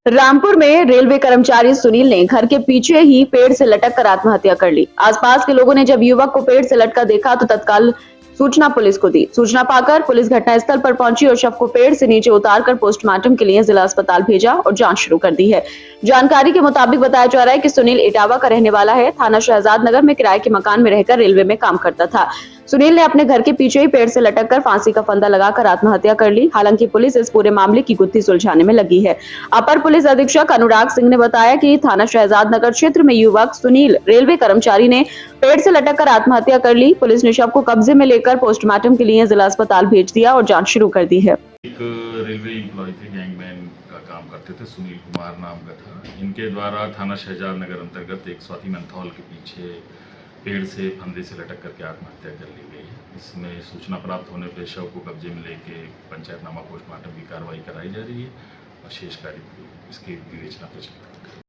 रामपुर में रेलवे कर्मचारी सुनील ने घर के पीछे ही पेड़ से लटक कर आत्महत्या कर ली। आसपास के लोगों ने जब युवक को पेड़ से लटका देखा तो तत्काल सूचना पुलिस को दी। सूचना पाकर पुलिस घटनास्थल पर पहुंची और शव को पेड़ से नीचे उतारकर पोस्टमार्टम के लिए जिला अस्पताल भेजा और जांच शुरू कर दी है। जानकारी के मुताबिक बताया जा रहा है कि सुनील इटावा का रहने वाला है। थाना शहजाद नगर में किराए के मकान में रहकर रेलवे में काम करता था। सुनील ने अपने घर के पीछे ही पेड़ से लटककर फांसी का फंदा लगाकर आत्महत्या कर ली। हालांकि पुलिस इस पूरे मामले की गुत्थी सुलझाने में लगी है। अपर पुलिस अधीक्षक अनुराग सिंह ने बताया कि थाना शहजाद नगर क्षेत्र में युवक सुनील रेलवे कर्मचारी ने पेड़ से लटककर आत्महत्या कर ली। पुलिस ने शव को कब्जे में लेकर पोस्टमार्टम के लिए जिला अस्पताल भेज दिया और जांच शुरू कर दी है। एक रेलवे एम्प्लॉय थे, गैंगमैन का काम करते थे, सुनील कुमार नाम का था। इनके द्वारा थाना शहजाद नगर अंतर्गत एक स्वाति मंथौल के पीछे पेड़ से फंदे से लटक करके आत्महत्या कर ली गई है। इसमें सूचना प्राप्त होने पर शव को कब्जे में लेके पंचायतनामा पोस्टमार्टम की कार्रवाई कराई जा रही है और शेष कार्य इसकी विवेचना पर चल रहा है।